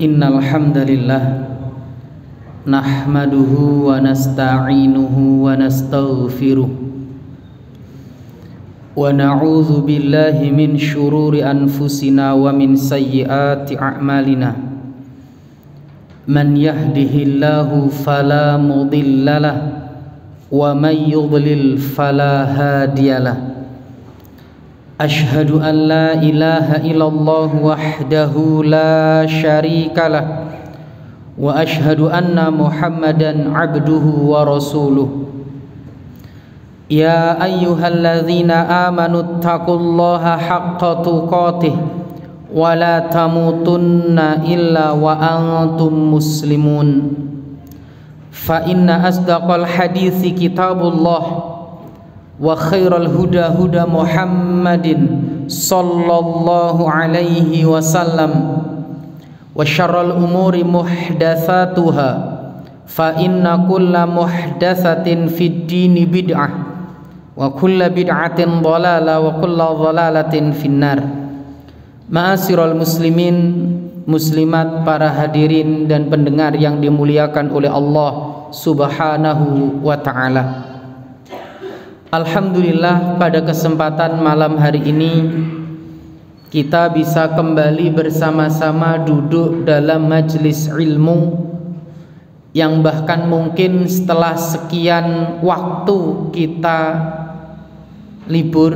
Innal hamdalillah nahmaduhu wa nasta'inuhu wa nastaghfiruh wa na'udzu billahi min syururi anfusina wa min sayyiati a'malina. Man yahdihillahu fala mudhillalah wa man yudlil fala hadiyalah. Ashhadu an la ilaha illallah wahdahu la syarikalah wa ashhadu anna Muhammadan abduhu wa rasuluh. Ya ayyuhalladzina amanu taqullaha haqqa tuqatih wa la tamutunna illa wa antum muslimun. Fa inna asdaqal hadithi kitabullah wa khairal huda huda Muhammadin sallallahu alaihi wasallam wa syarrul umuri muhdatsatuha fa inna kulla muhdatsatin fid dini bid'ah wa kulla bid'atin dhalalah wa kulla dhalalatin finnar. Ma'asyiral muslimin muslimat, para hadirin dan pendengar yang dimuliakan oleh Allah Subhanahu wa ta'ala. Alhamdulillah, pada kesempatan malam hari ini kita bisa kembali bersama-sama duduk dalam majelis ilmu yang bahkan mungkin setelah sekian waktu kita libur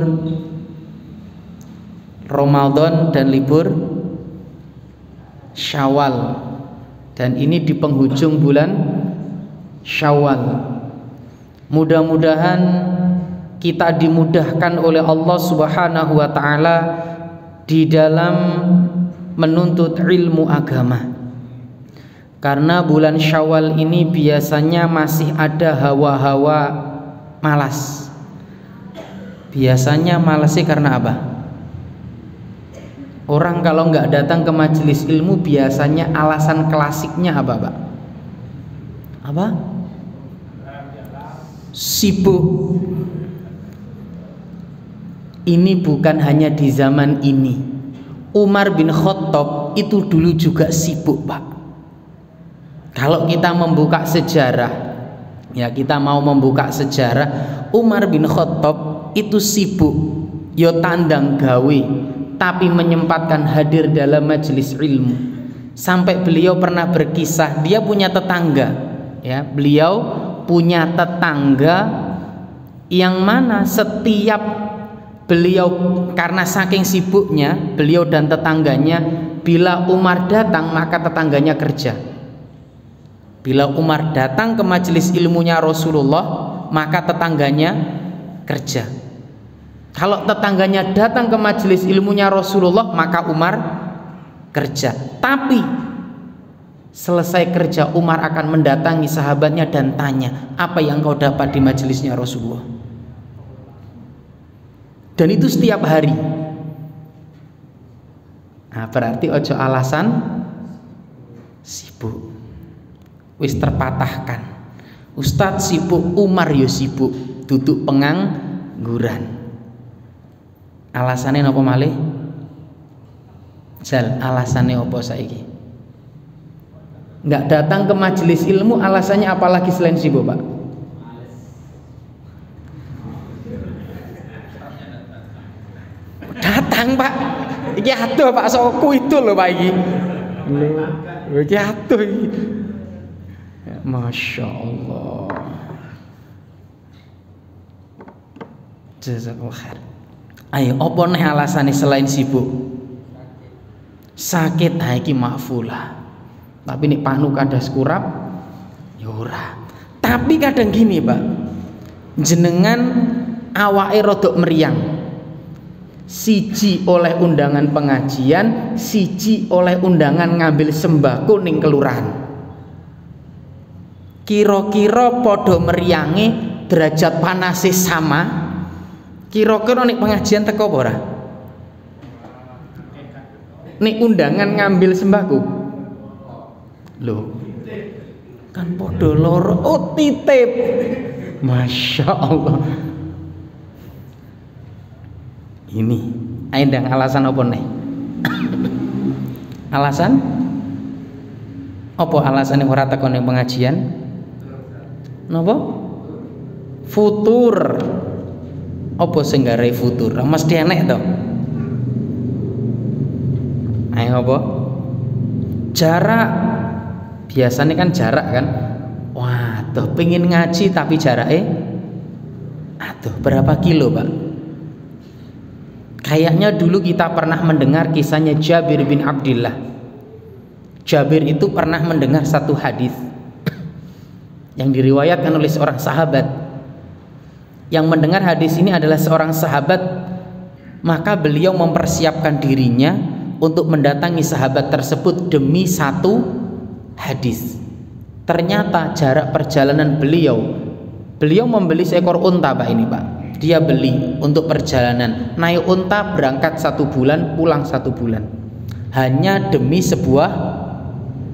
Ramadan dan libur Syawal, dan ini di penghujung bulan Syawal. Mudah-mudahan kita dimudahkan oleh Allah Subhanahu wa ta'ala di dalam menuntut ilmu agama, karena bulan Syawal ini biasanya masih ada hawa-hawa malas. Biasanya malasnya karena apa? Orang kalau nggak datang ke majelis ilmu biasanya alasan klasiknya apa, Pak? Apa? Sibuk. Ini bukan hanya di zaman ini. Umar bin Khattab itu dulu juga sibuk, Pak. Kalau kita membuka sejarah, ya kita mau membuka sejarah, Umar bin Khattab itu sibuk, yo tandang gawe, tapi menyempatkan hadir dalam majelis ilmu. Sampai beliau pernah berkisah, dia punya tetangga, ya, beliau punya tetangga yang mana setiap beliau, karena saking sibuknya beliau dan tetangganya, bila Umar datang maka tetangganya kerja. Bila Umar datang ke majelis ilmunya Rasulullah maka tetangganya kerja. Kalau tetangganya datang ke majelis ilmunya Rasulullah maka Umar kerja. Tapi selesai kerja Umar akan mendatangi sahabatnya dan tanya, apa yang kau dapat di majelisnya Rasulullah? Dan itu setiap hari. Nah, berarti ojo alasan sibuk, wis terpatahkan. Ustadz sibuk, Umar yo sibuk, duduk pengangguran. Alasannya apa malih? Jal, alasannya apa saiki? Nggak datang ke majelis ilmu, alasannya apalagi selain sibuk, Pak? Datang, Pak. Iki aduh Pak Soku itu loh Pak iki. Lho, iki aduh iki. Masya Allah. Jazakallah khair. Ayo, apa nih alasannya selain sibuk? Sakit, iki makfulah. Tapi nek panu kadas kurap ya ora. Tapi kadang gini, Pak. Jenengan awake rodok meriang. Siji oleh undangan pengajian, siji oleh undangan ngambil sembako ning kelurahan. Kira-kira podo meriange, derajat panase sama. Kira-kira ning pengajian teko apa ora? Ning undangan ngambil sembako. Loh, kan podo loro. Oh, titip. Masya Allah. Ini aindang alasan apa nih? Alasan Apa alasannya ora teko ning pengajian? Napa? Futur. Apa sing garai futur? Mesti enek to. Ayo apa? Jarak. Biasanya kan jarak kan. Waduh, pengen ngaji tapi jaraknya aduh berapa kilo, Pak? Kayaknya dulu kita pernah mendengar kisahnya Jabir bin Abdillah. Jabir itu pernah mendengar satu hadis yang diriwayatkan oleh seorang sahabat. Yang mendengar hadis ini adalah seorang sahabat, maka beliau mempersiapkan dirinya untuk mendatangi sahabat tersebut demi satu hadis. Ternyata jarak perjalanan beliau membeli seekor unta, Pak, ini, Pak. Dia beli untuk perjalanan, naik unta berangkat 1 bulan, pulang 1 bulan, hanya demi sebuah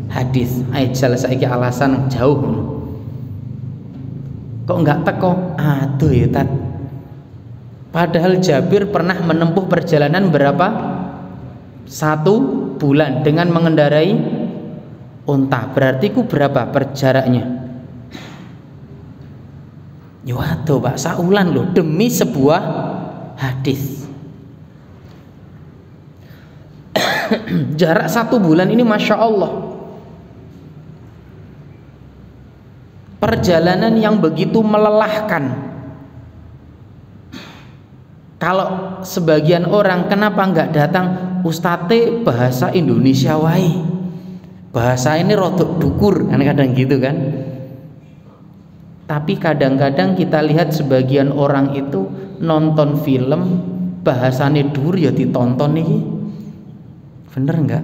hadis. Aijal saiki alasan jauh. Kok enggak teko? Aduh ya tat. Padahal Jabir pernah menempuh perjalanan berapa? 1 bulan dengan mengendarai unta. Berarti ku berapa jaraknya? Ya waduh, Pak, saulan loh demi sebuah hadis. Jarak 1 bulan ini Masya Allah. Perjalanan yang begitu melelahkan. Kalau sebagian orang kenapa enggak datang? Ustate bahasa Indonesia wae. Bahasa ini rodok dukur, kadang-kadang gitu kan. Tapi kadang-kadang kita lihat sebagian orang itu nonton film bahasane dur ya ditonton nih. Bener enggak?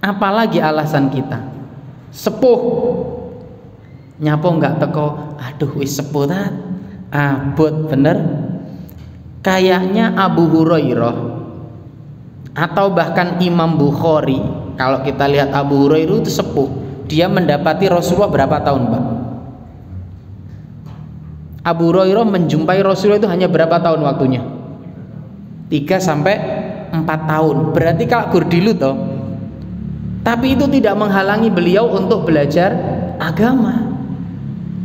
Apalagi alasan kita sepuh nyapo enggak teko, aduh wis sepuh tat abot bener. Kayaknya Abu Hurairah atau bahkan Imam Bukhari, kalau kita lihat Abu Hurairah itu sepuh, dia mendapati Rasulullah berapa tahun, Pak? Abu Hurairah menjumpai Rasulullah itu hanya berapa tahun waktunya? 3-4 tahun. Berarti kalau gurdilu toh. Tapi itu tidak menghalangi beliau untuk belajar agama.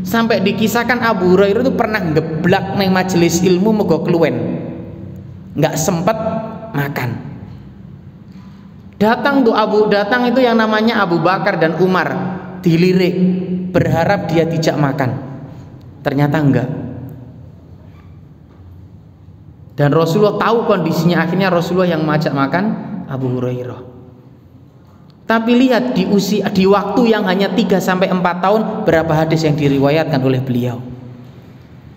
Sampai dikisahkan Abu Hurairah itu pernah ngeblak neng majelis ilmu mergo keluwen. Nggak sempet makan. Datang itu yang namanya Abu Bakar dan Umar, dilirik berharap dia dijak makan. Ternyata enggak. Dan Rasulullah tahu kondisinya, akhirnya Rasulullah yang mengajak makan Abu Hurairah. Tapi lihat di waktu yang hanya 3-4 tahun, berapa hadis yang diriwayatkan oleh beliau.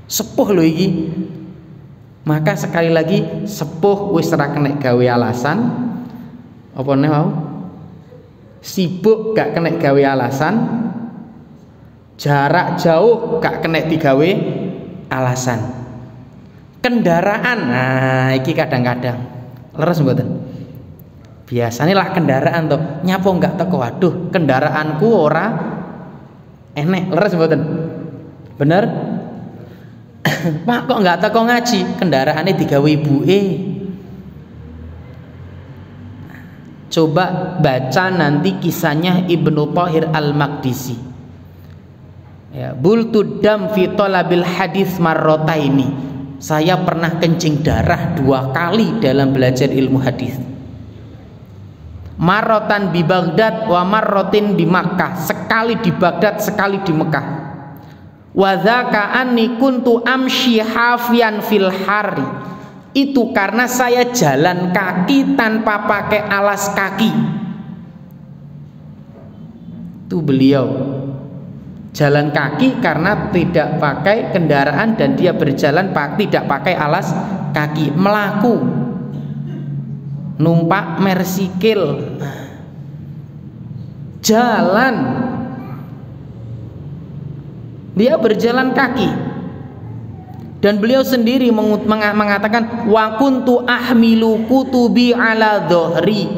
Sepuh loh iki. Maka sekali lagi sepuh wis ora kena gawe alasan. Apa nih mau? Sibuk gak kena gawe alasan. Jarak jauh gak kena digawe alasan. Kendaraan, nah iki kadang-kadang leres mboten. Biasanya lah kendaraan tuh nyapo nggak teko, waduh kendaraanku ora enek, leres mboten? Bener? Pak kok nggak teko ngaji, kendaraannya digawe ibuke. Coba baca nanti kisahnya Ibnu Thahir Al-Maqdisi. Ya, bultud dam fi talabil hadis marrotaini. Saya pernah kencing darah 2 kali dalam belajar ilmu hadis. Marrotan di Baghdad wa marrotin di Makkah, sekali di Baghdad, sekali di Mekah. Wa dzaka anni kuntu amshi hafian fil hari. Itu karena saya jalan kaki tanpa pakai alas kaki. Itu beliau jalan kaki karena tidak pakai kendaraan dan dia berjalan tidak pakai alas kaki, melaku, numpak mersikil, jalan, dia berjalan kaki. Dan beliau sendiri mengatakan wa kuntu ahmilu kutubi ala dhahri,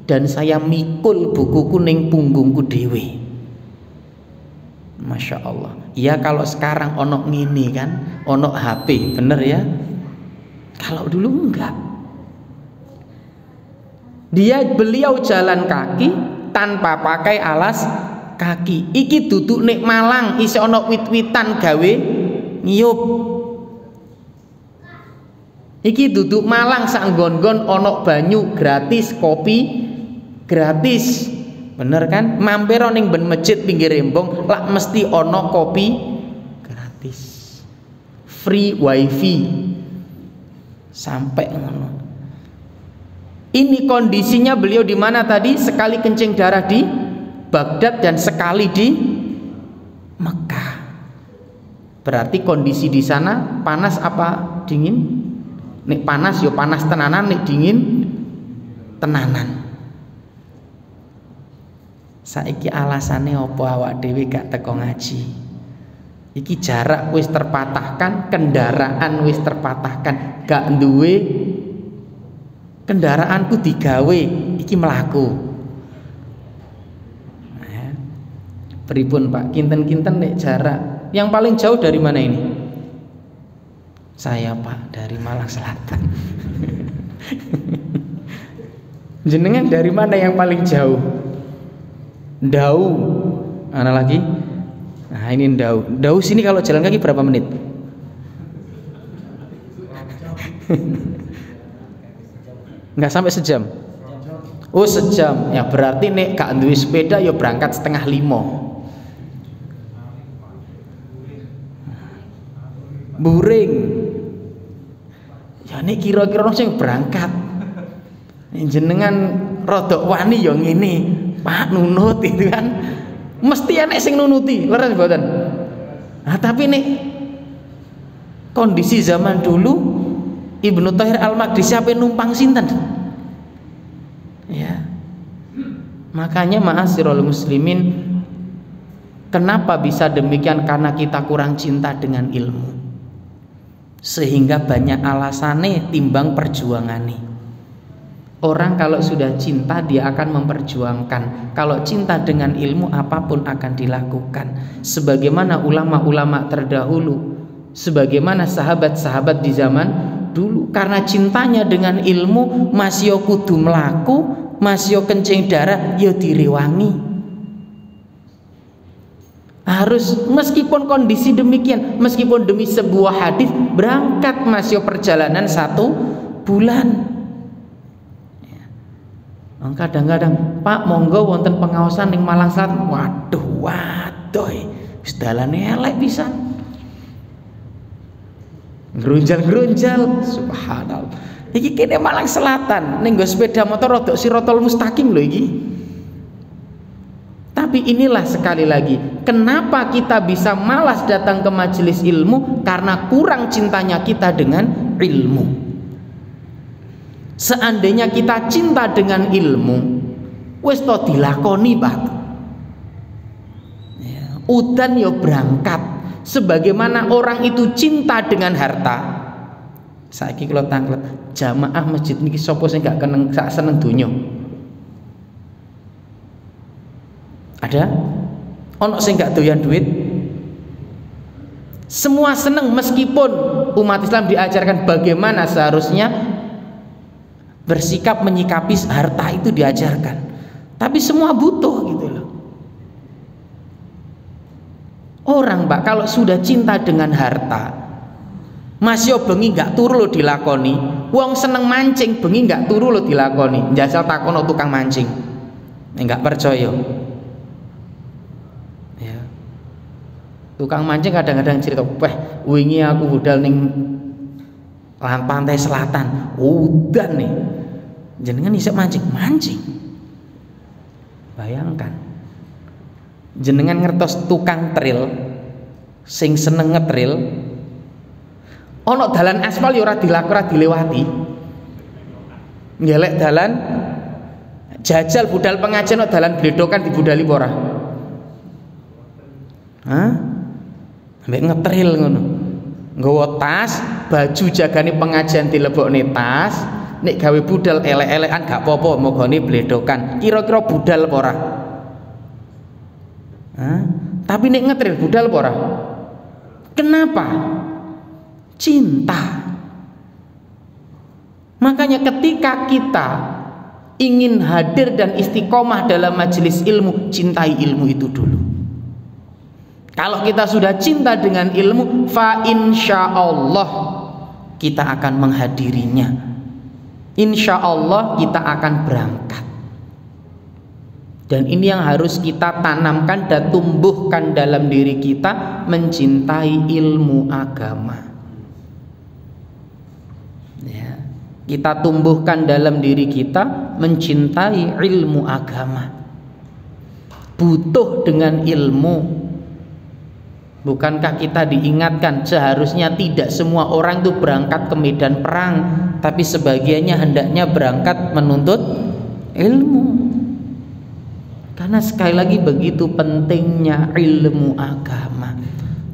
dan saya mikul bukuku ning punggungku dhewe. Masya Allah. Ya kalau sekarang ono ngini kan, ono HP, bener ya. Kalau dulu enggak. Beliau jalan kaki tanpa pakai alas kaki. Iki duduk nek Malang isih ana wit-witan gawe ngiyup. Iki duduk Malang sak nggon-nggon ana banyu gratis, kopi gratis. Bener kan? Mampir ning ben masjid pinggir rembong lak mesti ana kopi gratis. Free wifi. Sampai ngono. Ini kondisinya beliau di mana tadi? Sekali kencing darah di Baghdad dan sekali di Mekah. Berarti kondisi di sana panas apa dingin? Nek panas yo panas tenanan, nek dingin tenanan. Saiki alasane opo awak dhewe gak teko ngaji? Iki jarak wis terpatahkan, kendaraan wis terpatahkan, gak duwe kendaraanku digawe, iki melaku. Nah, pripun Pak? Kinten-kinten nek jarak. Yang paling jauh dari mana ini? Saya Pak dari Malang Selatan. Jenengan dari mana yang paling jauh? Dau. Mana lagi? Nah ini Dau. Dau sini kalau jalan kaki berapa menit? Nggak sampai sejam. Oh sejam. Ya berarti nek gak duwe sepeda ya berangkat 4:30. Buring. Ya nek kira-kira sing berangkat. Jenengan rodok wani ya ngene, Pak nunut itu kan. Mesti enek sing nunuti, leres mboten? Nah, tapi nek kondisi zaman dulu Ibnu Thahir Al-Maqdisi ape numpang sinten? Ya. Makanya ma'asyiral muslimin, kenapa bisa demikian? Karena kita kurang cinta dengan ilmu. Sehingga banyak alasannya timbang perjuangane. Orang kalau sudah cinta dia akan memperjuangkan. Kalau cinta dengan ilmu apapun akan dilakukan. Sebagaimana ulama-ulama terdahulu, sebagaimana sahabat-sahabat di zaman dulu, karena cintanya dengan ilmu masih kudu melaku, masih kencing darah ya direwangi. Harus meskipun kondisi demikian, meskipun demi sebuah hadis berangkat masih perjalanan 1 bulan. Kadang-kadang Pak monggo wonten pengaosan ning Malang Selatan. Waduh wis dalane elek pisan. Grunjal-grunjal, subhanallah. Iki kene Malang Selatan, ning nggo sepeda motor rodok Sirotol Mustaqim lho iki. Tapi inilah sekali lagi, kenapa kita bisa malas datang ke majelis ilmu? Karena kurang cintanya kita dengan ilmu. Seandainya kita cinta dengan ilmu, wis to dilakoni Pak. Ya, udan yo berangkat. Sebagaimana orang itu cinta dengan harta. Saiki kalau tanglet jamaah masjid niki sapa sing gak keneng sak seneng donya? Ada? Ono sing gak doyan duit? Semua seneng, meskipun umat Islam diajarkan bagaimana seharusnya bersikap menyikapi harta itu diajarkan, tapi semua butuh gitu loh. Orang Pak kalau sudah cinta dengan harta, masih bengi gak turu lo dilakoni. Wong seneng mancing bengi gak turu lo dilakoni. Jajal takono tukang mancing, nggak percaya. Ya. Tukang mancing kadang-kadang cerita, wah wingi aku budal ning pantai selatan, udan nih. Jenengan isek mancing. Bayangkan. Jenengan ngertos tukang tril sing seneng ngetril. Ono dalan aspal ya ora dilewati. Ngelek dalan jajal budal pengajian ono dalan bledokan dibudali apa ora? Hah? Ambek ngetril ngono. Nggawa tas, baju jagane pengajian dilebokne tas. Nek gawe budal elek-elekan gak apa-apa, mogone bledokan. Kira-kira budal apa ora? Tapi nek ngetril budal apa ora? Kenapa? Cinta. Makanya ketika kita ingin hadir dan istiqomah dalam majelis ilmu, cintai ilmu itu dulu. Kalau kita sudah cinta dengan ilmu, fa insyaallah kita akan menghadirinya. Insyaallah kita akan berangkat. Dan ini yang harus kita tanamkan dan tumbuhkan dalam diri kita, mencintai ilmu agama. Ya, kita tumbuhkan dalam diri kita mencintai ilmu agama. Butuh dengan ilmu. Bukankah kita diingatkan seharusnya tidak semua orang itu berangkat ke medan perang, tapi sebagiannya hendaknya berangkat menuntut ilmu. Karena sekali lagi begitu pentingnya ilmu agama.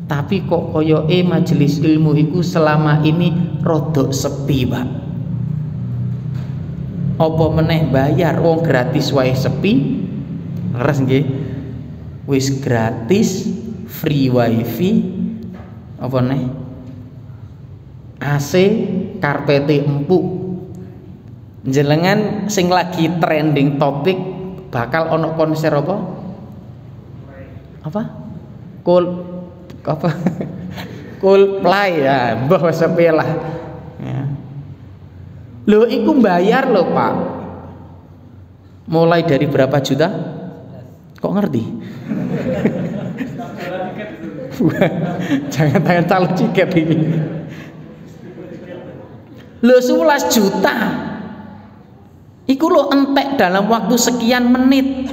Tapi kok koyoke majelis ilmu itu selama ini rodok sepi, Pak. Apa meneh bayar, wong gratis wae sepi. Leres nggih? Wis gratis, free wifi, apa neh? AC, karpete empuk. Jenengan sing lagi trending topik bakal ono konser apa? Coldplay ya, mbah sepi lah. Ya. Loh, iku bayar loh, Pak. Mulai dari berapa juta? Kok ngerti? Jangan tanya calon tiket ini. Loh, 11 juta. Iku lo entek dalam waktu sekian menit,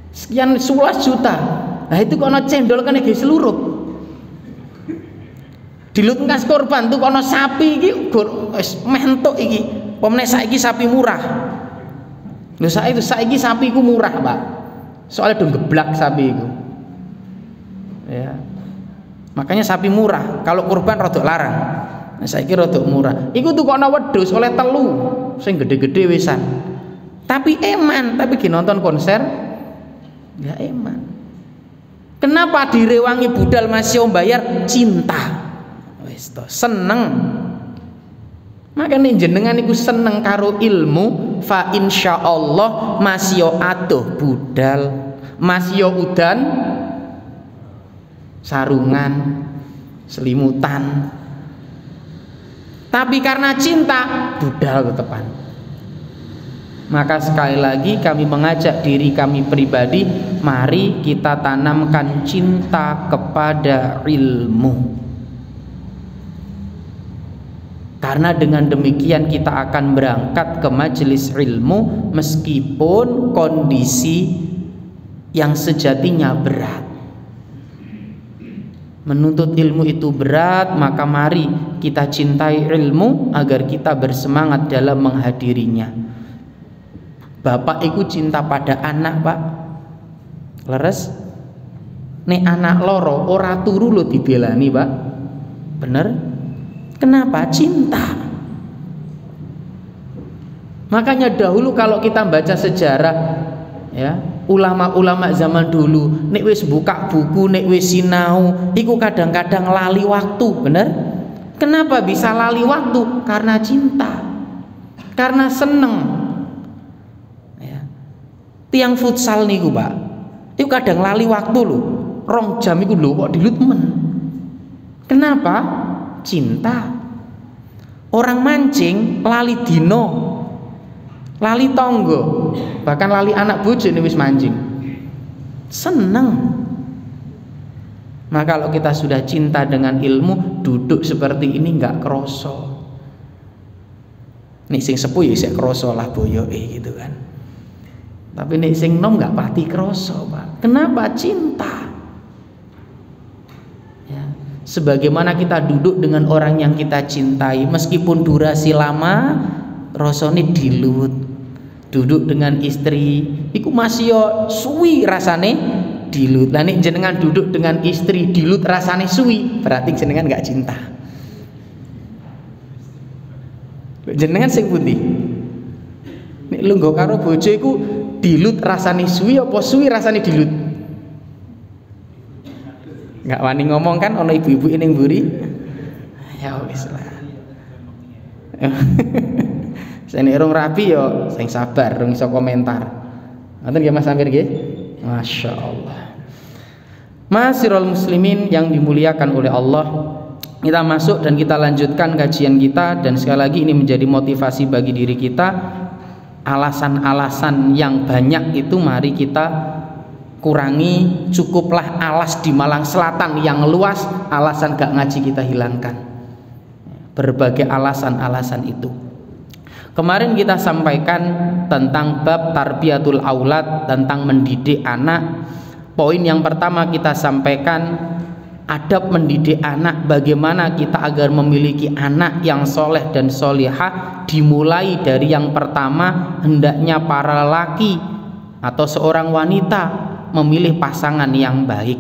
sekian 11 juta. Nah itu kono cendol kan iki seluruh dilut ngas korban tuh kono sapi iki wis mentuk iki. Pemene saiki sapi murah. Lho saiki sapi ku murah, Pak. Soalnya dong geblak sapi iku. Ya. Makanya sapi murah. Kalau kurban rodok larang. Nah, saiki rodok murah. Iku tuh kono wedhus oleh telu. Sing gede-gede wisan. Tapi eman, tapi nonton konser ya eman. Kenapa direwangi budal masih bayar? Cinta. Wis to, seneng. Makanya jenengan iku seneng karo ilmu, fa insyaallah masih adoh budal, masih udan sarungan, selimutan. Tapi karena cinta, budal tetepan. Maka sekali lagi kami mengajak diri kami pribadi, mari kita tanamkan cinta kepada ilmu. Karena dengan demikian kita akan berangkat ke majelis ilmu meskipun kondisi yang sejatinya berat. Menuntut ilmu itu berat, maka mari kita cintai ilmu agar kita bersemangat dalam menghadirinya. Bapak itu cinta pada anak, Pak. Leres? Nek anak loro ora turu lo dibelani, Pak. Bener? Kenapa? Cinta. Makanya dahulu kalau kita baca sejarah, ya, ulama-ulama zaman dulu nek wis buka buku, nek wis sinau iku kadang-kadang lali waktu. Bener? Kenapa bisa lali waktu? Karena cinta, karena seneng ya. Tiang futsal niku, Pak, itu kadang lali waktu lho, 2 jam iku lho kok dilut men. Kenapa? Cinta. Orang mancing lali dino, lali tonggo, bahkan lali anak bojo ini wis mancing, seneng. Nah kalau kita sudah cinta dengan ilmu, duduk seperti ini nggak kroso. Nih sing sepuh ya sik kroso lah boyoke gitu kan. Tapi nih sing nom nggak pati kroso, Pak. Kenapa? Cinta. Ya. Sebagaimana kita duduk dengan orang yang kita cintai, meskipun durasi lama, rasane dilut. Duduk dengan istri iku masih yo suwi rasane dilut. Lah nek jenengan duduk dengan istri dilut rasane suwi, berarti jenengan nggak cinta. Jenengan sing pundi? Nek lungguh karo bojo iku dilut rasane suwi apa suwi rasane dilut? Nggak wani ngomong kan ono ibu-ibu ning mburi. Ya wis lah. Sing urung rapi yo sing sabar, urung iso komentar. Ngoten nggih Mas Amir nggih? Masyaallah. Ma'asyiral muslimin yang dimuliakan oleh Allah, kita masuk dan kita lanjutkan kajian kita, dan sekali lagi ini menjadi motivasi bagi diri kita. Alasan-alasan yang banyak itu mari kita kurangi, cukuplah alas di Malang Selatan yang luas, alasan gak ngaji kita hilangkan. Berbagai alasan-alasan itu. Kemarin kita sampaikan tentang bab tarbiyatul aulad, tentang mendidik anak. Poin yang pertama kita sampaikan adab mendidik anak, bagaimana kita agar memiliki anak yang soleh dan solihah. Dimulai dari yang pertama, hendaknya para lelaki atau seorang wanita memilih pasangan yang baik.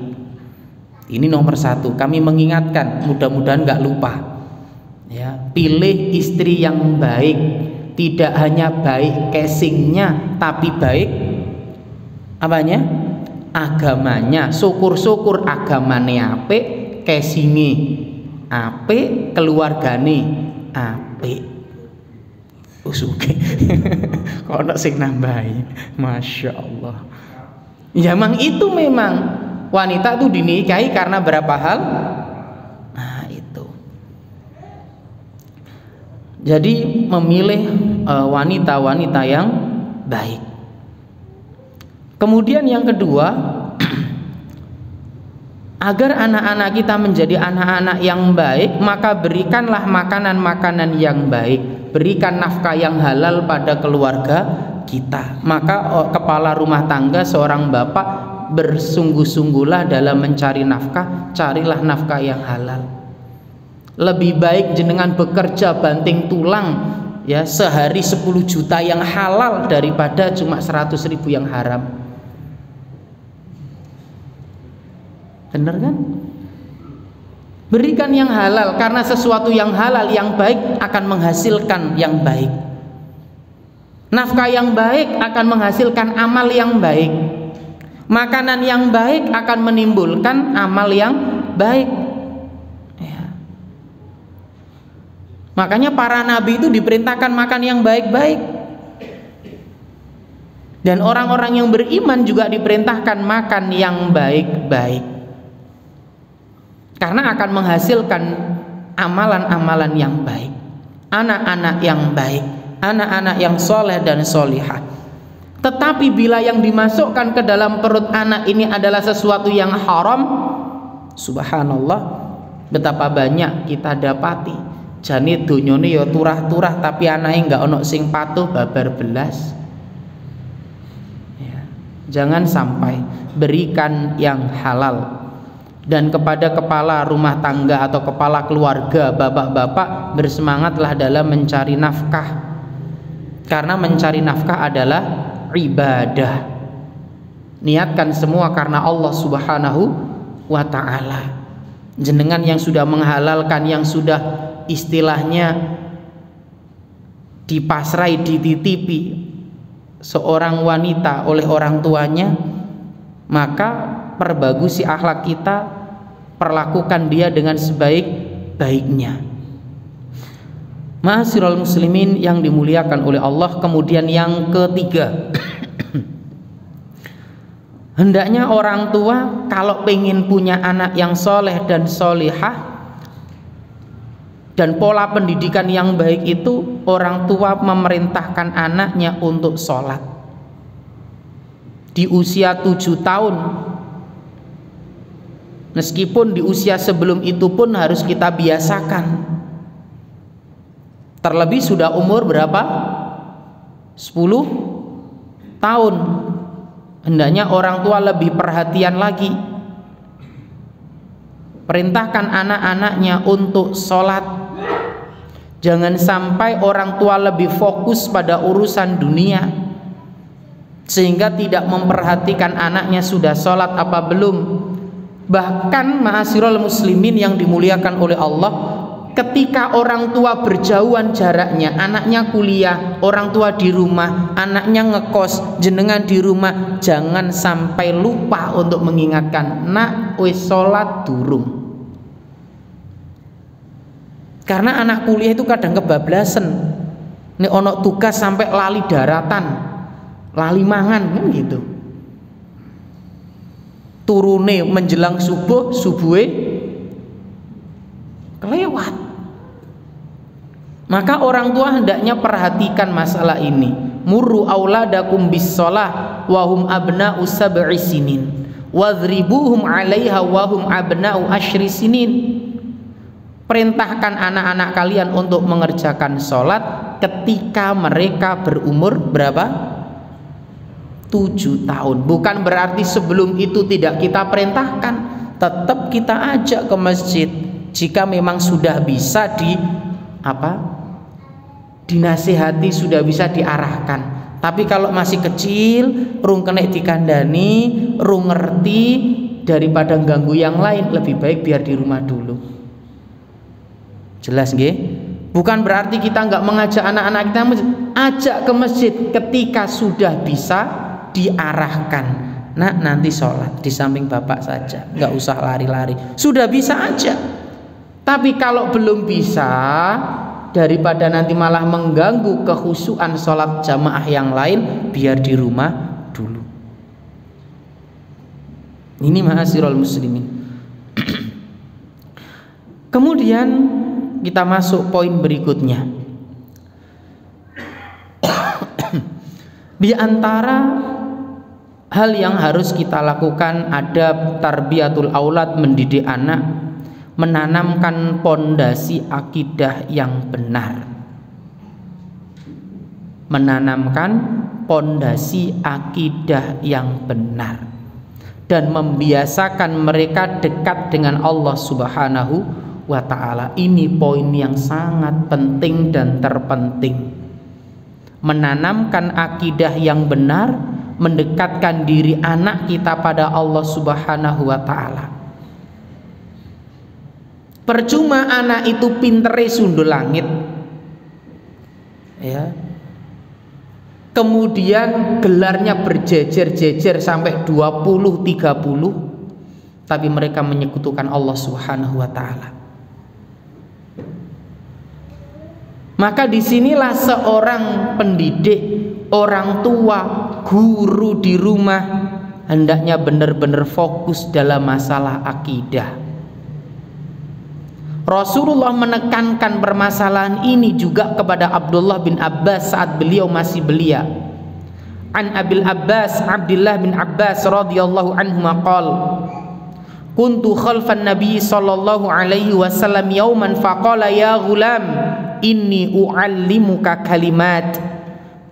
Ini nomor satu, kami mengingatkan, mudah-mudahan gak lupa ya, pilih istri yang baik. Tidak hanya baik casingnya, tapi baik apanya? Agamanya. Syukur-syukur agamane apik, casinge apik, keluargane apik. Usuke. Kok ana sing nambahi. Masya Allah. Ya memang itu, memang wanita itu dinikahi karena berapa hal? Nah itu. Jadi memilih wanita-wanita yang baik. Kemudian yang kedua, agar anak-anak kita menjadi anak-anak yang baik, maka berikanlah makanan-makanan yang baik, berikan nafkah yang halal pada keluarga kita. Maka kepala rumah tangga, seorang bapak, bersungguh-sungguhlah dalam mencari nafkah, carilah nafkah yang halal. Lebih baik jenengan bekerja banting tulang ya, sehari 10 juta yang halal daripada cuma 100.000 yang haram. Benar kan? Berikan yang halal, karena sesuatu yang halal yang baik akan menghasilkan yang baik. Nafkah yang baik akan menghasilkan amal yang baik. Makanan yang baik akan menimbulkan amal yang baik ya. Makanya para nabi itu diperintahkan makan yang baik-baik, dan orang-orang yang beriman juga diperintahkan makan yang baik-baik, karena akan menghasilkan amalan-amalan yang baik, anak-anak yang baik, anak-anak yang soleh dan solihah. Tetapi bila yang dimasukkan ke dalam perut anak ini adalah sesuatu yang haram, subhanallah, betapa banyak kita dapati jane donyane ya turah-turah tapi anake enggak ono sing patuh, babar belas ya. Jangan sampai, berikan yang halal. Dan kepada kepala rumah tangga atau kepala keluarga, bapak-bapak, bersemangatlah dalam mencari nafkah, karena mencari nafkah adalah ibadah. Niatkan semua karena Allah Subhanahu wa ta'ala. Jenengan yang sudah menghalalkan, yang sudah istilahnya dipasrai, dititipi seorang wanita oleh orang tuanya, maka perbagusi akhlak kita, perlakukan dia dengan sebaik-baiknya. Ma'asyiral muslimin yang dimuliakan oleh Allah. Kemudian yang ketiga, hendaknya orang tua kalau pengen punya anak yang soleh dan solihah dan pola pendidikan yang baik itu, orang tua memerintahkan anaknya untuk sholat di usia 7 tahun. Meskipun di usia sebelum itu pun harus kita biasakan. Terlebih sudah umur berapa? 10 tahun. Hendaknya orang tua lebih perhatian lagi. Perintahkan anak-anaknya untuk sholat. Jangan sampai orang tua lebih fokus pada urusan dunia sehingga tidak memperhatikan anaknya sudah sholat apa belum. Bahkan ma'asyiral muslimin yang dimuliakan oleh Allah, ketika orang tua berjauhan jaraknya, anaknya kuliah, orang tua di rumah, anaknya ngekos, jenengan di rumah, jangan sampai lupa untuk mengingatkan, nak wis sholat durung. Karena anak kuliah itu kadang kebablasan, Nek ono tugas sampai lali daratan, lali mangan kan gitu. Turune menjelang subuhe kelewat. Maka orang tua hendaknya perhatikan masalah ini. Murru auladakum bis shalah wa hum abna'u sab'i sinin wadribuhum 'alaiha wa hum abna'u asyri sinin. Perintahkan anak-anak kalian untuk mengerjakan sholat ketika mereka berumur berapa? 7 tahun. Bukan berarti sebelum itu tidak kita perintahkan, tetap kita ajak ke masjid jika memang sudah bisa dinasihati, sudah bisa diarahkan. Tapi kalau masih kecil, rung kena dikandani, rung ngerti, daripada ganggu yang lain, lebih baik biar di rumah dulu. Jelas nggih? Bukan berarti kita nggak mengajak anak-anak kita, ajak ke masjid ketika sudah bisa diarahkan. Nah, nanti sholat di samping bapak saja, nggak usah lari-lari. Sudah bisa aja. Tapi kalau belum bisa, daripada nanti malah mengganggu kekhusyuan sholat jamaah yang lain, biar di rumah dulu. Ini ma'asyiral muslimin. Kemudian kita masuk poin berikutnya. Di antara hal yang harus kita lakukan ada tarbiyatul aulad, mendidik anak, menanamkan pondasi akidah yang benar. Menanamkan pondasi akidah yang benar dan membiasakan mereka dekat dengan Allah Subhanahu wa ta'ala. Ini poin yang sangat penting dan terpenting. Menanamkan akidah yang benar, mendekatkan diri anak kita pada Allah Subhanahu wa ta'ala. Percuma anak itu pintere sundul langit, ya, kemudian gelarnya berjejer-jejer sampai 20-30, tapi mereka menyekutukan Allah Subhanahu wa ta'ala. Maka disinilah seorang pendidik, orang tua, guru di rumah hendaknya benar-benar fokus dalam masalah akidah. Rasulullah menekankan permasalahan ini juga kepada Abdullah bin Abbas saat beliau masih belia. An Abil Abbas Abdullah bin Abbas radhiyallahu anhu maqal kuntu khalfan nabi sallallahu alaihi wasallam yauman faqala ya ghulam inni uallimuka kalimat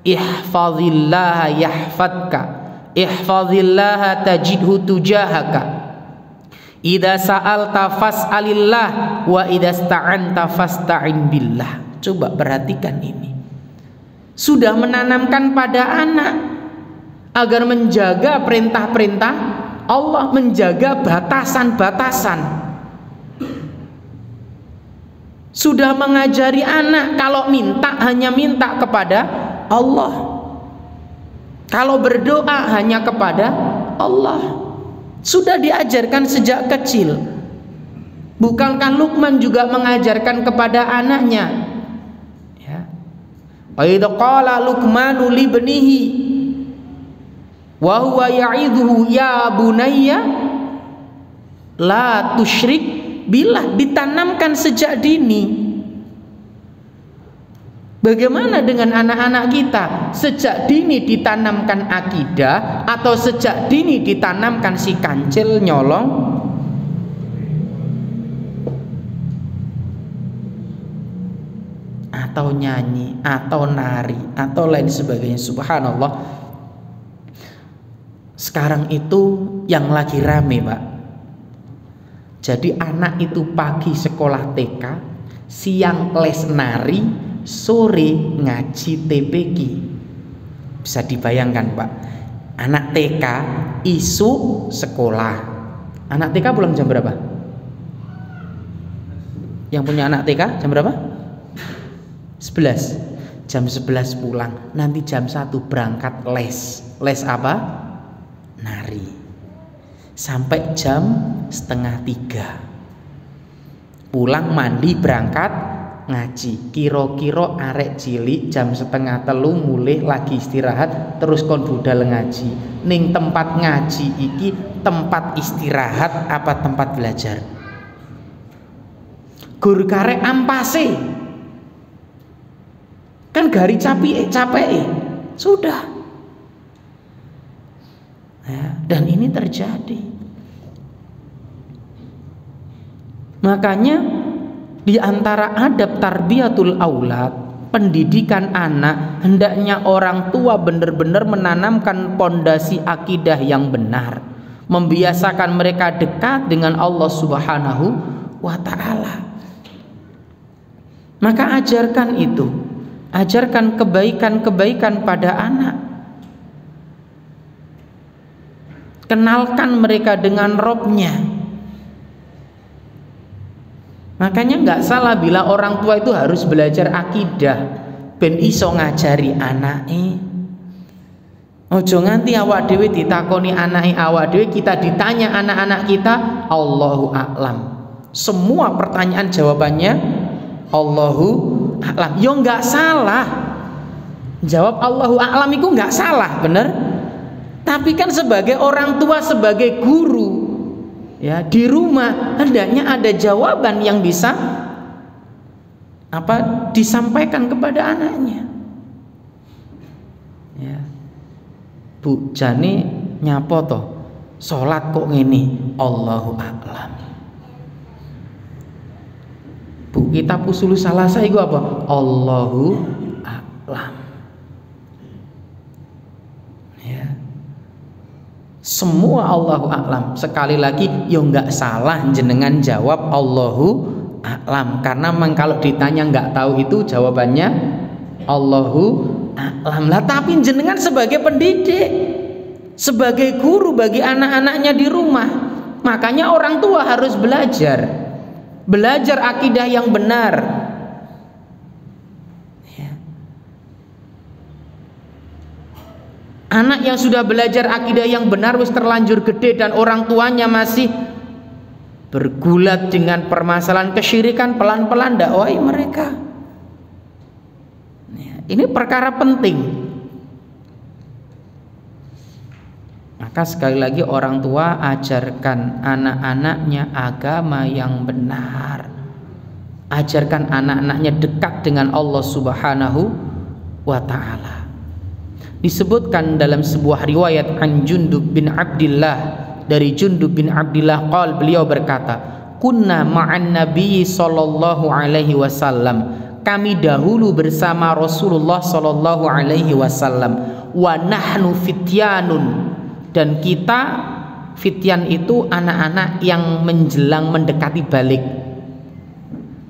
ihfazillaha yahfadka ihfazillaha tajidhu tujahaka idza sa'alta fas'alillah wa idza sta'anta fasta'in billah. Coba perhatikan ini. Sudah menanamkan pada anak agar menjaga perintah-perintah Allah, menjaga batasan-batasan. Sudah mengajari anak kalau minta hanya minta kepada Allah, kalau berdoa hanya kepada Allah. Sudah diajarkan sejak kecil. Bukankah Luqman juga mengajarkan kepada anaknya, ya, wa idz qala Luqmanu li ibnihi wa huwa ya'idhuhu ya bunayya la tusyrik billah. Ditanamkan sejak dini. Bagaimana dengan anak-anak kita? Sejak dini ditanamkan akidah atau sejak dini ditanamkan si kancil nyolong? Atau nyanyi, atau nari, atau lain sebagainya. Subhanallah. Sekarang itu yang lagi rame, Pak. Jadi anak itu pagi sekolah TK, siang les nari, sore ngaji TPQ. Bisa dibayangkan, Pak, anak TK isu sekolah. Anak TK pulang jam berapa? Yang punya anak TK jam berapa? 11. Jam 11 pulang. Nanti jam 1 berangkat les. Les apa? Nari. Sampai jam 2:30. Pulang mandi berangkat ngaji. Kira-kira arek cilik jam 2:30 mulih lagi istirahat terus kon budal ngaji. Ning tempat ngaji iki tempat istirahat apa tempat belajar? Gur karek ampase. Kan gari capek sudah. Ya, dan ini terjadi. Makanya di antara adab tarbiyatul aulad, pendidikan anak, hendaknya orang tua benar-benar menanamkan pondasi akidah yang benar, membiasakan mereka dekat dengan Allah Subhanahu wa ta'ala. Maka ajarkan itu, ajarkan kebaikan-kebaikan pada anak. Kenalkan mereka dengan Robnya. Makanya nggak salah bila orang tua itu harus belajar akidah ben iso ngajari anake. Ojo nganti awak dhewe ditakoni anake awak dhewe, kita ditanya anak-anak kita Allahu a'lam. Semua pertanyaan jawabannya Allahu a'lam. Yo nggak salah. Jawab Allahu a'lam itu nggak salah, bener? Tapi kan sebagai orang tua, sebagai guru, ya di rumah hendaknya ada jawaban yang bisa disampaikan kepada anaknya. Ya. Bu, jane nyapo to? Salat kok ngene? Allahu a'lam. Bu, kitab usul salasa iku apa? Allahu a'lam. Semua Allahu a'lam. Sekali lagi ya nggak salah jenengan jawab Allahu a'lam, karena memang kalau ditanya nggak tahu itu jawabannya Allahu a'lam lah. Tapi jenengan sebagai pendidik, sebagai guru bagi anak-anaknya di rumah, makanya orang tua harus belajar akidah yang benar. Anak yang sudah belajar akidah yang benar wis terlanjur gede dan orang tuanya masih bergulat dengan permasalahan kesyirikan, pelan-pelan dakwai mereka. Ini perkara penting. Maka sekali lagi orang tua ajarkan anak-anaknya agama yang benar. Ajarkan anak-anaknya dekat dengan Allah Subhanahu wa ta'ala. Disebutkan dalam sebuah riwayat an Jundub bin Abdillah, dari Jundub bin Abdillah qol, beliau berkata, kunna ma'an nabi sallallahu alaihi wasallam, kami dahulu bersama Rasulullah sallallahu alaihi wasallam, wa nahnu fityanun, dan kita, fityan itu anak-anak yang menjelang mendekati balik,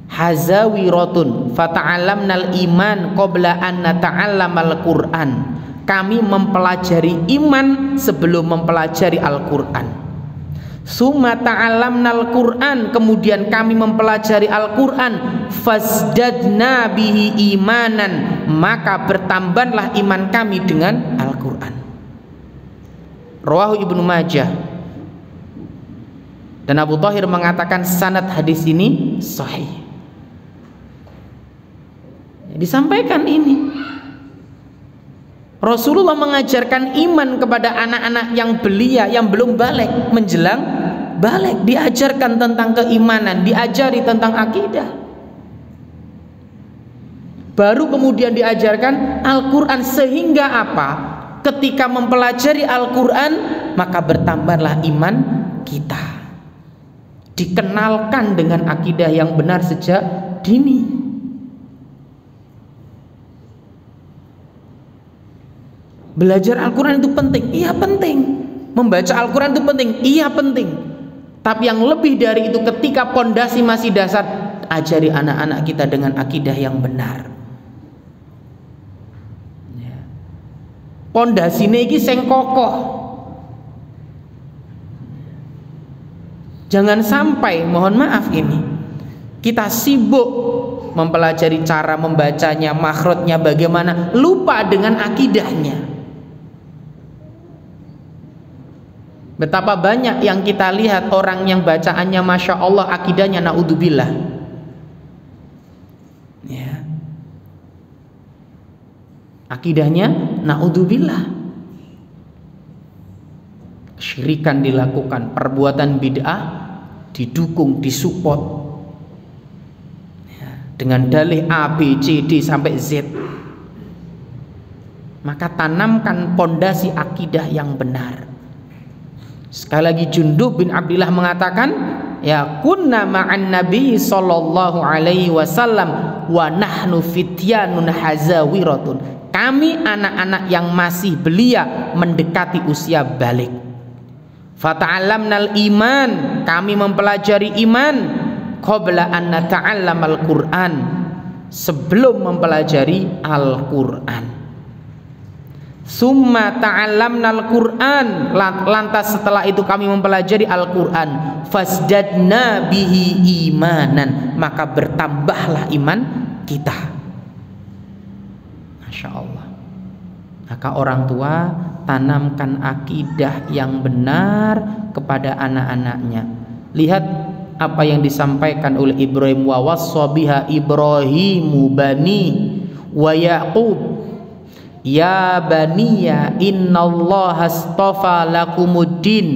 hazawiratun fata'allamnal iman qabla an nata'allamal Qur'an, kami mempelajari iman sebelum mempelajari Al-Quran. Summa ta'allamnal Quran, kemudian kami mempelajari Al-Quran. Fasdadna bihi imanan, maka bertambahlah iman kami dengan Al-Quran. Rawahu Ibnu Majah. Dan Abu Thahir mengatakan sanad hadis ini sahih. Disampaikan ini, Rasulullah mengajarkan iman kepada anak-anak yang belia, yang belum balik, menjelang balik, diajarkan tentang keimanan, diajari tentang akidah. Baru kemudian diajarkan Al-Quran, sehingga apa? Ketika mempelajari Al-Quran, maka bertambahlah iman kita. Dikenalkan dengan akidah yang benar sejak dini. Belajar Al-Quran itu penting, iya penting. Membaca Al-Quran itu penting, iya penting. Tapi yang lebih dari itu, ketika pondasi masih dasar, ajari anak-anak kita dengan akidah yang benar. Pondasine iki sing kokoh. Jangan sampai, mohon maaf ini, kita sibuk mempelajari cara membacanya, makhrajnya bagaimana, lupa dengan akidahnya. Betapa banyak yang kita lihat orang yang bacaannya Masya Allah, akidahnya naudzubillah. Akidahnya naudzubillah. Kesyirikan dilakukan, perbuatan bid'ah didukung, disupport ya, dengan dalih A, B, C, D sampai Z. Maka tanamkan pondasi akidah yang benar. Sekali lagi Jundub bin Abdillah mengatakan, ya kunna ma'an nabi sallallahu alaihi wasallam wa nahnu fityanun hazawiratun. Kami anak-anak yang masih belia mendekati usia balik. Fata'allamnal iman, kami mempelajari iman qabla an nata'allamal Qur'an, sebelum mempelajari Al-Qur'an. Summa ta'allamnal Qur'an, lantas setelah itu kami mempelajari Al-Qur'an, fasdadna bihi imanan, maka bertambahlah iman kita. Masya Allah. Maka orang tua tanamkan akidah yang benar kepada anak-anaknya. Lihat apa yang disampaikan oleh Ibrahim, wa wassa biha Ibrahimu bani wa Yaqub, ya baniya innallaha astafa lakumuddin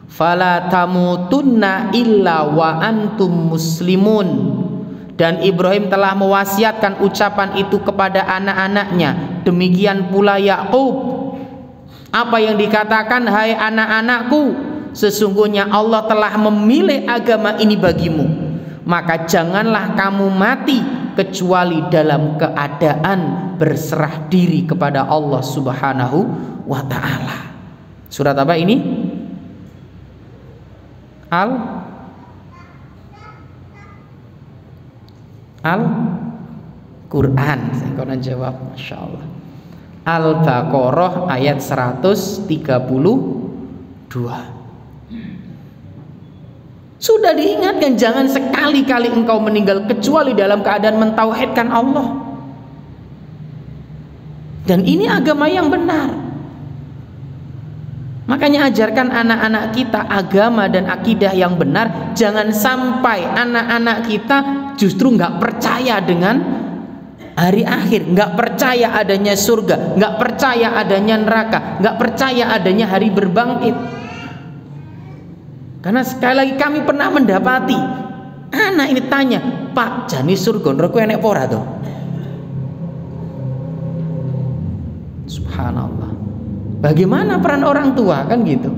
fala tamutunna illa wa antum muslimun. Dan Ibrahim telah mewasiatkan ucapan itu kepada anak-anaknya, demikian pula Yakub. Apa yang dikatakan, hai anak-anakku, sesungguhnya Allah telah memilih agama ini bagimu, maka janganlah kamu mati kecuali dalam keadaan berserah diri kepada Allah Subhanahu wa ta'ala. Surat apa ini? Al-Quran. Saya akan jawab, Masya Allah. Al-Baqarah ayat 132. Sudah diingatkan, jangan sekali-kali engkau meninggal kecuali dalam keadaan mentauhidkan Allah. Dan ini agama yang benar. Makanya ajarkan anak-anak kita agama dan akidah yang benar. Jangan sampai anak-anak kita justru nggak percaya dengan hari akhir, nggak percaya adanya surga, nggak percaya adanya neraka, nggak percaya adanya hari berbangkit. Karena sekali lagi kami pernah mendapati anak ini tanya, Pak, jani surga neraka enek apa ora to? Subhanallah. Bagaimana peran orang tua, kan gitu.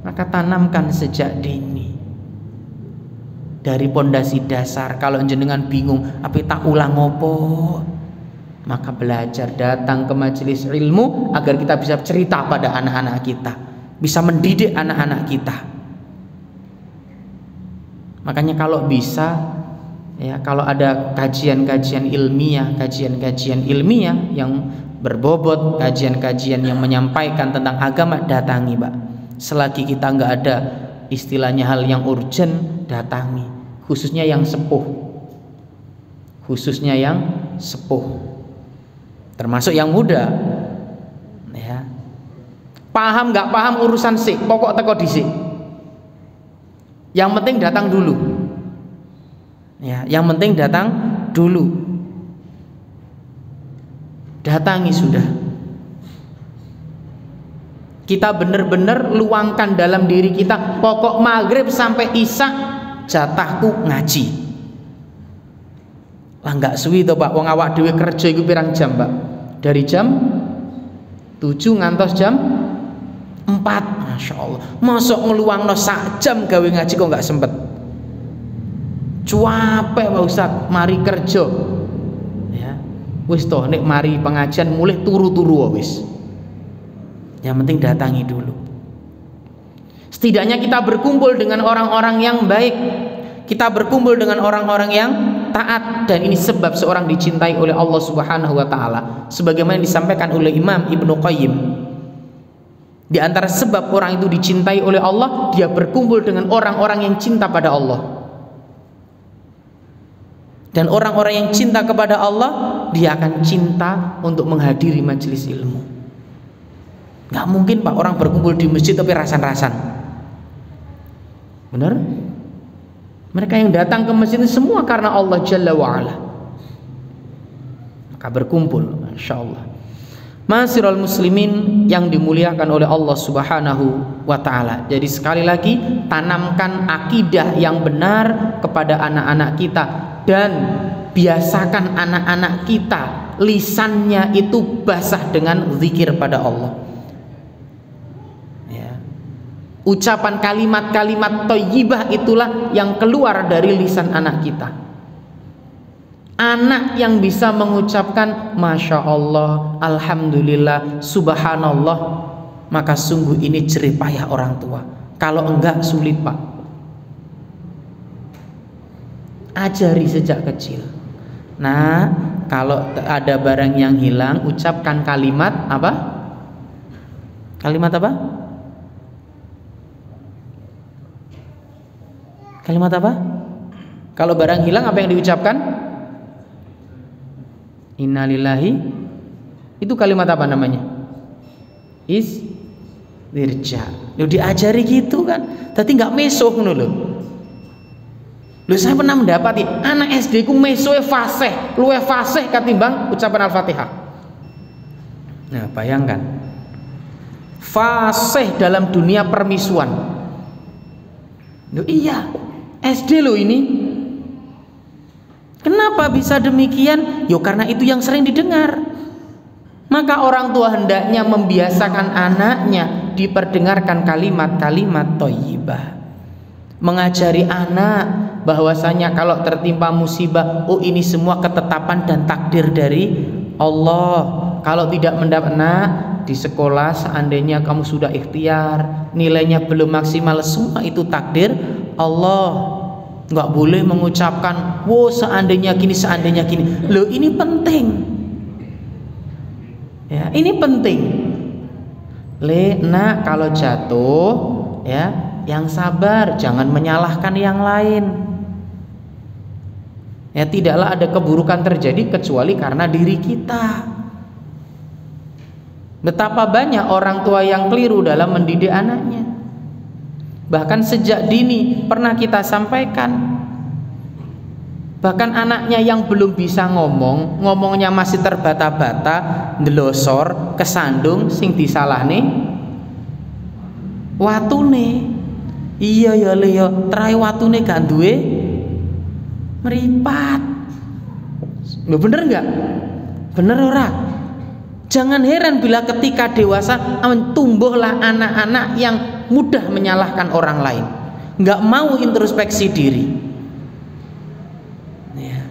Maka tanamkan sejak dini dari pondasi dasar. Kalau jenengan bingung apa tak ulang opo, maka belajar, datang ke majelis ilmu agar kita bisa cerita pada anak-anak kita, bisa mendidik anak-anak kita. Makanya kalau bisa ya, kalau ada kajian-kajian ilmiah yang berbobot, kajian-kajian yang menyampaikan tentang agama, datangi, Pak. Selagi kita nggak ada istilahnya hal yang urgent, datangi. Khususnya yang sepuh, termasuk yang muda. Ya. Paham nggak paham urusan sih, pokok teko disik. Yang penting datang dulu. Ya, yang penting datang dulu. Datangi sudah. Kita benar-benar luangkan dalam diri kita, pokok maghrib sampai isya jatahku ngaji. Lah enggak suwi to, Pak. Wong awak dhewe kerja iku pirang jam, Pak? Dari jam 7 ngantos jam 4. Masya Allah. Mosok ngeluangno sak jam gawe ngaji kok enggak sempet. Cuapek Pak Ustaz, mari kerja. Wis toh nek mari pengajian mulai turu-turu wis. Yang penting datangi dulu. Setidaknya kita berkumpul dengan orang-orang yang baik. Kita berkumpul dengan orang-orang yang taat, dan ini sebab seorang dicintai oleh Allah Subhanahu wa taala. Sebagaimana disampaikan oleh Imam Ibnu Qayyim. Di antara sebab orang itu dicintai oleh Allah, dia berkumpul dengan orang-orang yang cinta pada Allah. Dan orang-orang yang cinta kepada Allah, dia akan cinta untuk menghadiri majelis ilmu. Gak mungkin Pak orang berkumpul di masjid tapi rasan-rasan. Benar? Mereka yang datang ke masjid itu semua karena Allah Jalla wa'ala. Maka maka berkumpul. Masya Allah. Ma'asyiral muslimin yang dimuliakan oleh Allah Subhanahu wa ta'ala. Jadi sekali lagi, tanamkan akidah yang benar kepada anak-anak kita, dan biasakan anak-anak kita lisannya itu basah dengan zikir pada Allah. Ya. Ucapan kalimat-kalimat thayyibah itulah yang keluar dari lisan anak kita. Anak yang bisa mengucapkan Masya Allah, Alhamdulillah, Subhanallah, maka sungguh ini jerih payah orang tua. Kalau enggak sulit, Pak. Ajari sejak kecil. Nah, kalau ada barang yang hilang, ucapkan kalimat apa? Kalimat apa? Kalimat apa? Kalau barang hilang, apa yang diucapkan? Innalillahi. Itu kalimat apa namanya? Istirja. Lu diajari gitu kan. Tadi nggak meso ngono lho. Lho saya pernah mendapati anak SD ku mesoe fasih, luwih fasih ketimbang ucapan Al-Fatihah. Nah, bayangkan. Fasih dalam dunia permisuan. Loh iya, SD lo ini. Kenapa bisa demikian? Yo karena itu yang sering didengar. Maka orang tua hendaknya membiasakan anaknya diperdengarkan kalimat-kalimat thayyibah. Mengajari anak bahwasanya kalau tertimpa musibah, oh ini semua ketetapan dan takdir dari Allah. Kalau tidak mendapat di sekolah, seandainya kamu sudah ikhtiar, nilainya belum maksimal, semua itu takdir Allah. Nggak boleh mengucapkan wow seandainya gini, seandainya gini. Loh ini penting ya, ini penting. Nak kalau jatuh ya yang sabar, jangan menyalahkan yang lain ya. Tidaklah ada keburukan terjadi kecuali karena diri kita. Betapa banyak orang tua yang keliru dalam mendidik anaknya. Bahkan sejak dini pernah kita sampaikan. Bahkan anaknya yang belum bisa ngomongnya masih terbata-bata, ndelosor, kesandung, sing disalahne watune. Iya ya Leo, trai watune gak duwe meripat. Loh bener nggak? Bener ora? Jangan heran bila ketika dewasa tumbuhlah anak-anak yang mudah menyalahkan orang lain, nggak mau introspeksi diri ya.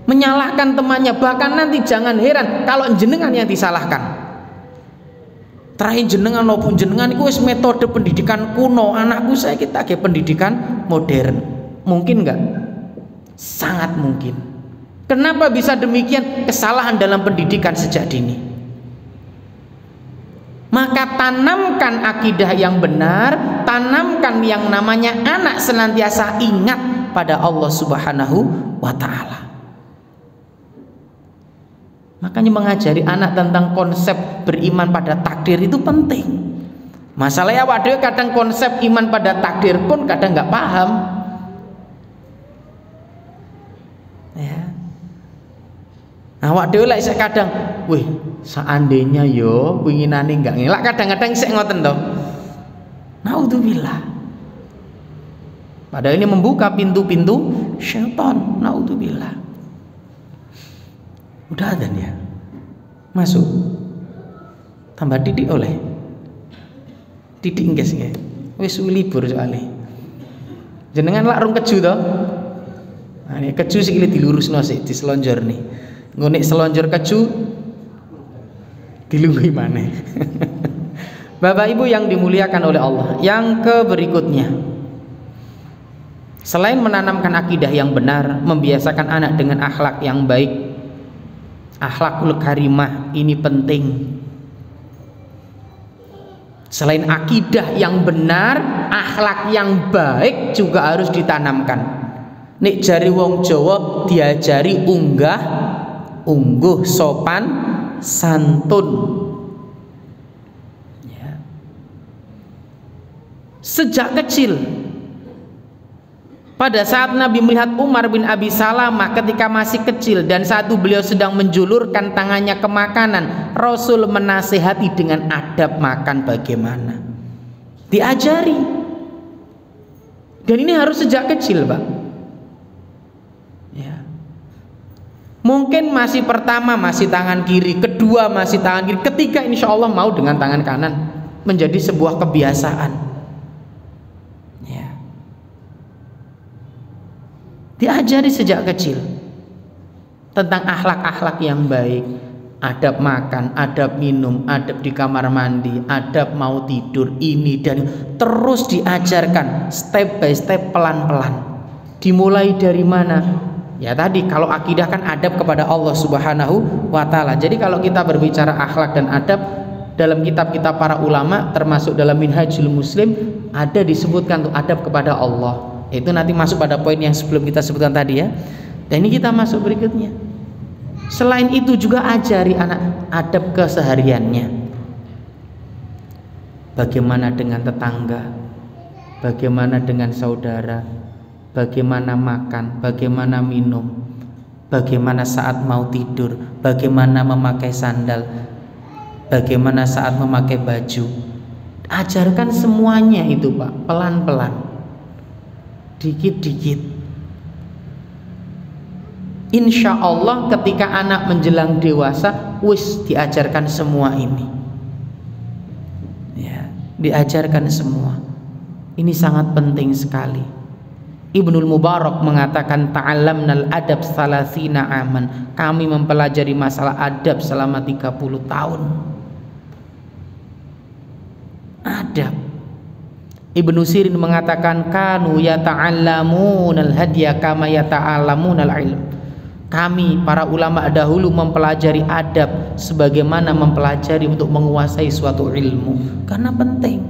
Menyalahkan temannya, bahkan nanti jangan heran kalau jenengan yang disalahkan. Terakhir jenengan maupun jenengan itu metode pendidikan kuno, anakku saya kita ke pendidikan modern. Mungkin nggak? Sangat mungkin. Kenapa bisa demikian? Kesalahan dalam pendidikan sejak dini. Maka tanamkan akidah yang benar, tanamkan yang namanya anak senantiasa ingat pada Allah Subhanahu wa ta'ala. Makanya mengajari anak tentang konsep beriman pada takdir itu penting. Masalahnya waduh kadang konsep iman pada takdir pun kadang nggak paham ya. Nah waduh lah saya kadang, wih seandainya yo winginane enggak ngelak, kadang-kadang saya ngoten toh. Naudzubillah. Padahal ini membuka pintu-pintu syaitan. Naudzubillah. Udah adzan ya. Masuk. Tambah didik oleh. Didik engges nggih. Wis libur soalnya. Jenengan lak rung keju toh. Nah, ini keju sikile dilurusno sik, diselonjor nih. Ngonek selonjor keju dilungguhi maneh. Bapak Ibu yang dimuliakan oleh Allah, yang berikutnya, selain menanamkan akidah yang benar, membiasakan anak dengan akhlak yang baik, akhlakul karimah ini penting. Selain akidah yang benar, akhlak yang baik juga harus ditanamkan. Nek jari wong Jawa diajari ungguh sopan santun ya. Sejak kecil Pada saat Nabi melihat Umar bin Abi Salamah ketika masih kecil dan saat itu beliau sedang menjulurkan tangannya ke makanan, Rasul menasihati dengan adab makan bagaimana. Diajari. Dan ini harus sejak kecil, Pak. Ya. Mungkin masih pertama masih tangan kiri, kedua masih tangan kiri, ketiga insya Allah mau dengan tangan kanan, menjadi sebuah kebiasaan. Diajari sejak kecil tentang akhlak-akhlak yang baik, adab makan, adab minum, adab di kamar mandi, adab mau tidur, ini dan terus diajarkan step by step, pelan-pelan. Dimulai dari mana? Ya tadi, kalau akidah kan adab kepada Allah Subhanahu wa Ta'ala. Jadi kalau kita berbicara akhlak dan adab, dalam kitab-kitab para ulama termasuk dalam Minhajul Muslim ada disebutkan tuh adab kepada Allah. Itu nanti masuk pada poin yang sebelum kita sebutkan tadi ya. Dan ini kita masuk berikutnya. Selain itu juga ajari anak adab kesehariannya. Bagaimana dengan tetangga, bagaimana dengan saudara, bagaimana makan, bagaimana minum, bagaimana saat mau tidur, bagaimana memakai sandal, bagaimana saat memakai baju. Ajarkan semuanya itu, Pak, pelan-pelan, dikit-dikit. Insya Allah ketika anak menjelang dewasa wis diajarkan semua ini ya, diajarkan semua. Ini sangat penting sekali. Ibnul Mubarak mengatakan ta'allamnal adab salasina aman, kami mempelajari masalah adab selama 30 tahun. Adab. Ibnu Sirin mengatakan kanu yata'allamunal hadya kama yata'allamunal ilm. Kami para ulama dahulu mempelajari adab sebagaimana mempelajari untuk menguasai suatu ilmu, karena penting.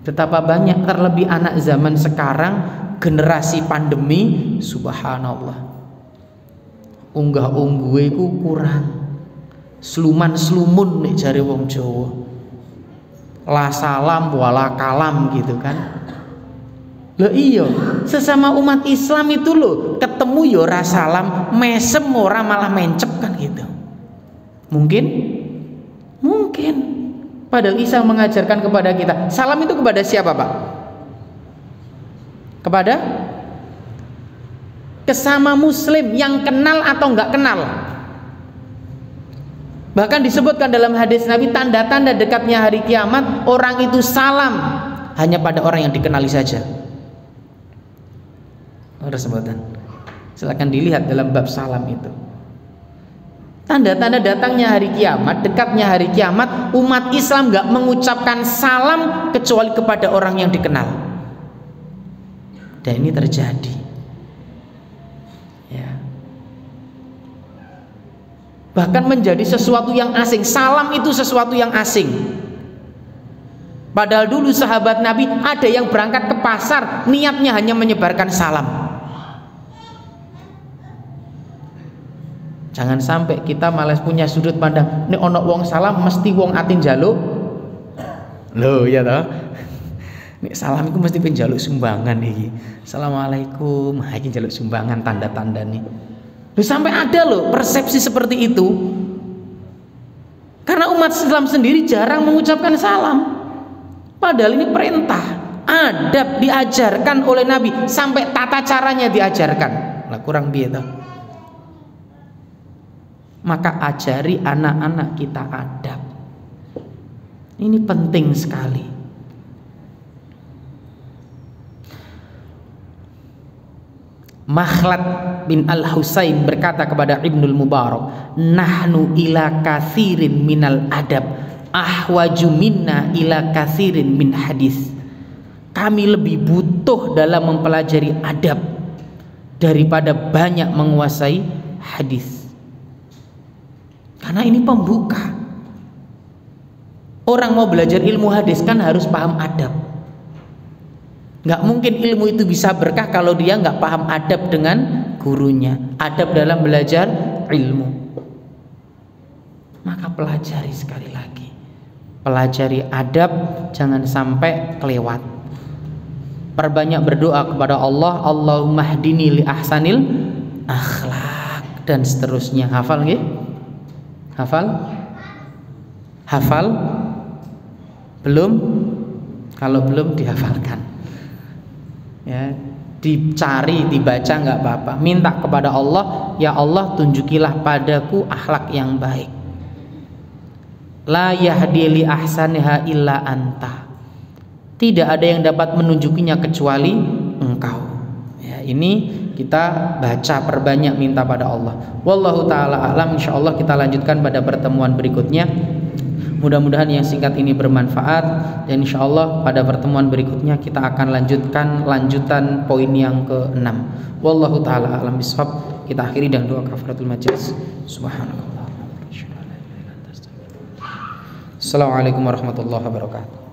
Betapa banyak terlebih anak zaman sekarang generasi pandemi, subhanallah. Unggah-ungguhe ku kurang. Sluman-slumun nek jare wong Jawa. La salam wala kalam gitu kan. Loh iya, sesama umat Islam itu loh ketemu ya ora salam, mesem ora malah mencep kan gitu. Mungkin padahal Isa mengajarkan kepada kita, salam itu kepada siapa, Pak? Kepada kesama muslim yang kenal atau enggak kenal. Bahkan disebutkan dalam hadis Nabi, tanda-tanda dekatnya hari kiamat, orang itu salam hanya pada orang yang dikenali saja. Ada sebutan. Silakan dilihat dalam bab salam itu. Tanda-tanda datangnya hari kiamat, dekatnya hari kiamat, umat Islam gak mengucapkan salam kecuali kepada orang yang dikenal. Dan ini terjadi. Ya. Bahkan menjadi sesuatu yang asing. Salam itu sesuatu yang asing. Padahal dulu sahabat Nabi ada yang berangkat ke pasar niatnya hanya menyebarkan salam. Jangan sampai kita malas punya sudut pandang, nek ono wong salam mesti wong ating jaluk. Loh ya toh. Nek salam itu mesti penjaluk sumbangan iki. Assalamualaikum, iki jaluk sumbangan tanda-tanda nih. Loh, sampai ada loh persepsi seperti itu. Karena umat Islam sendiri jarang mengucapkan salam. Padahal ini perintah, adab diajarkan oleh Nabi, sampai tata caranya diajarkan. Lah kurang piye toh? Maka ajari anak-anak kita adab. Ini penting sekali. Makhlad bin Al-Husain berkata kepada Ibnul Mubarak, nahnu ila kathirin minal adab ahwaju minna ila kathirin min hadis. Kami lebih butuh dalam mempelajari adab daripada banyak menguasai hadis. Karena ini pembuka. Orang mau belajar ilmu hadis kan harus paham adab. Nggak mungkin ilmu itu bisa berkah kalau dia nggak paham adab dengan gurunya. Adab dalam belajar ilmu. Maka pelajari sekali lagi. Pelajari adab, jangan sampai kelewat. Perbanyak berdoa kepada Allah, Allahumma hdini li ahsanil akhlak, dan seterusnya. Hafal nggih? Hafal? Hafal? Belum? Kalau belum dihafalkan. Ya, dicari, dibaca nggak apa-apa. Minta kepada Allah, ya Allah tunjukilah padaku akhlak yang baik. La yahdi li ahsaniha illa anta. Tidak ada yang dapat menunjukinya kecuali Engkau. Ya, ini kita baca, perbanyak minta pada Allah. Wallahu taala a'lam. Insyaallah kita lanjutkan pada pertemuan berikutnya. Mudah-mudahan yang singkat ini bermanfaat, dan insyaallah pada pertemuan berikutnya kita akan lanjutan poin yang ke-6. Wallahu taala a'lam bishawab. Kita akhiri dengan doa kafaratul majelis. Subhanallah. Assalamualaikum warahmatullahi wabarakatuh.